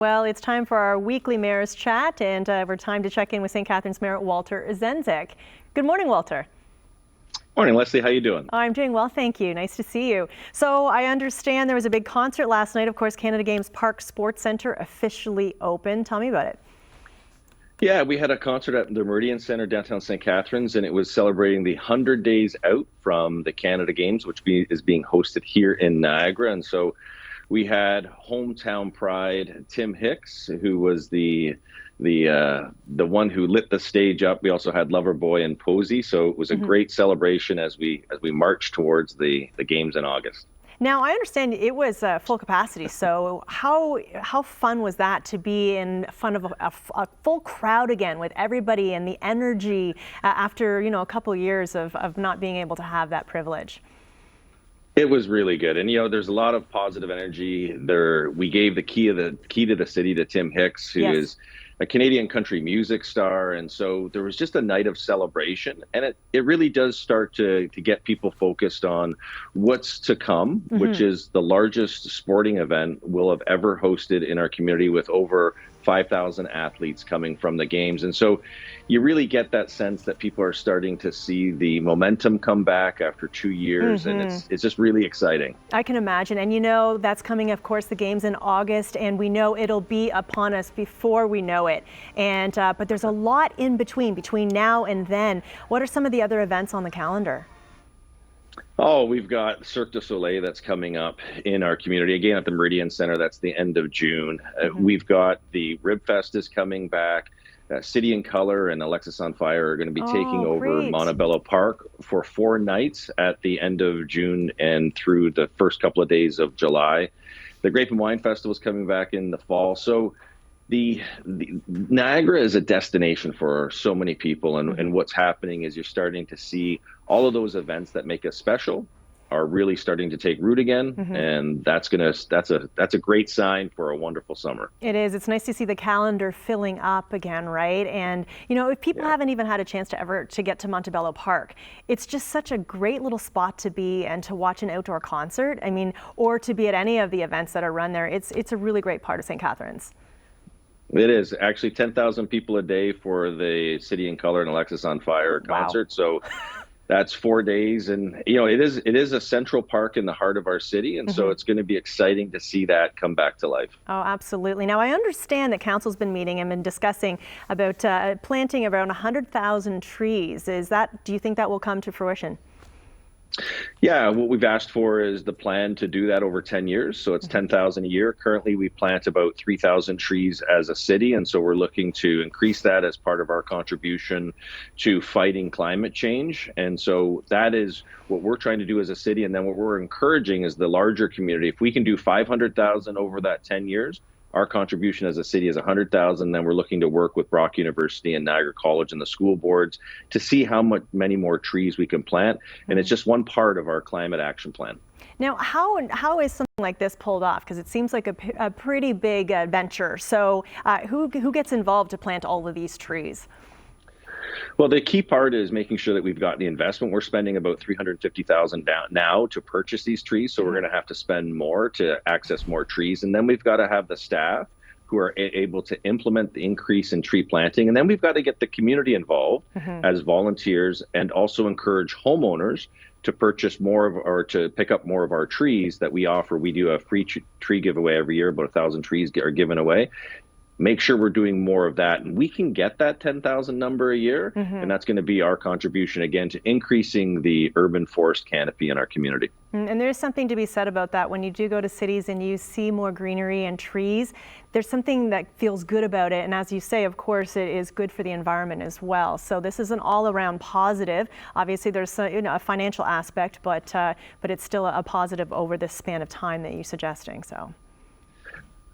Well, it's time for our weekly Mayor's Chat, and we're time to check in with St. Catharines Mayor Walter Sendzik. Good morning, Walter. Morning, Leslie. How you doing? I'm doing well, thank you. Nice to see you. So I understand there was a big concert last night. Of course, Canada Games Park Sports Centre officially opened. Tell me about it. Yeah, we had a concert at the Meridian Centre downtown St. Catharines, and it was celebrating the 100 days out from the Canada Games, which is being hosted here in Niagara. And so we had hometown pride Tim Hicks, who was the one who lit the stage up. We also had Loverboy and Posey, so it was a great celebration as we marched towards the games in August. Now, I understand it was full capacity, so how fun was that to be in front of a full crowd again with everybody and the energy after, a couple years of not being able to have that privilege? It was really good, and there's a lot of positive energy there. We gave the key to the city to Tim Hicks, who is a Canadian country music star, and so there was just a night of celebration, and it really does start to get people focused on what's to come, which is the largest sporting event we'll have ever hosted in our community, with over 5,000 athletes coming from the games. And so you really get that sense that people are starting to see the momentum come back after 2 years, and it's just really exciting. I can imagine. And that's coming, of course, the games in August, and we know it'll be upon us before we know it. And but there's a lot in between now and then. What are some of the other events on the calendar? Oh, we've got Cirque du Soleil that's coming up in our community, again at the Meridian Centre. That's the end of June. We've got the Rib Fest is coming back. City in Color and Alexis on Fire are going to be taking over Montebello Park for 4 nights at the end of June and through the first couple of days of July. The Grape and Wine Festival is coming back in the fall. So the Niagara is a destination for so many people, and what's happening is you're starting to see all of those events that make us special are really starting to take root again, and that's a great sign for a wonderful summer. It is. It's nice to see the calendar filling up again, right? And if people haven't even had a chance to get to Montebello Park, it's just such a great little spot to be and to watch an outdoor concert. I mean, or to be at any of the events that are run there. It's a really great part of St. Catharines. It is actually 10,000 people a day for the City in Color and Alexis on Fire concert. So that's 4 days, and it is a central park in the heart of our city, and so it's going to be exciting to see that come back to life. Oh, absolutely. Now, I understand that Council's been meeting and been discussing about planting around 100,000 trees. Do you think that will come to fruition? Yeah, what we've asked for is the plan to do that over 10 years. So it's 10,000 a year. Currently, we plant about 3,000 trees as a city. And so we're looking to increase that as part of our contribution to fighting climate change. And so that is what we're trying to do as a city. And then what we're encouraging is the larger community. If we can do 500,000 over that 10 years, our contribution as a city is 100,000. Then we're looking to work with Brock University and Niagara College and the school boards to see how many more trees we can plant. And it's just one part of our climate action plan. Now, how is something like this pulled off? Because it seems like a pretty big venture. So who gets involved to plant all of these trees? Well, the key part is making sure that we've got the investment. We're spending about $350,000 now to purchase these trees, so we're going to have to spend more to access more trees. And then we've got to have the staff who are able to implement the increase in tree planting. And then we've got to get the community involved as volunteers, and also encourage homeowners to purchase or to pick up more of our trees that we offer. We do a free tree giveaway every year. About 1,000 trees are given away. Make sure we're doing more of that, and we can get that 10,000 number a year, and that's going to be our contribution again to increasing the urban forest canopy in our community. And there's something to be said about that. When you do go to cities and you see more greenery and trees, there's something that feels good about it. And as you say, of course, it is good for the environment as well. So this is an all-around positive. Obviously, there's a financial aspect, but it's still a positive over this span of time that you're suggesting. So.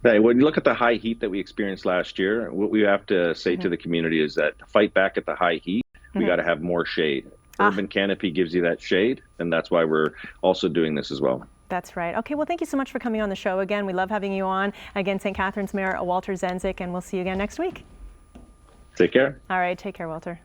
Hey, when you look at the high heat that we experienced last year, what we have to say to the community is that to fight back at the high heat, we got to have more shade. Urban canopy gives you that shade, and that's why we're also doing this as well. That's right. Okay, well, thank you so much for coming on the show again. We love having you on. Again, St. Catharines Mayor Walter Sendzik, and we'll see you again next week. Take care. All right, take care, Walter.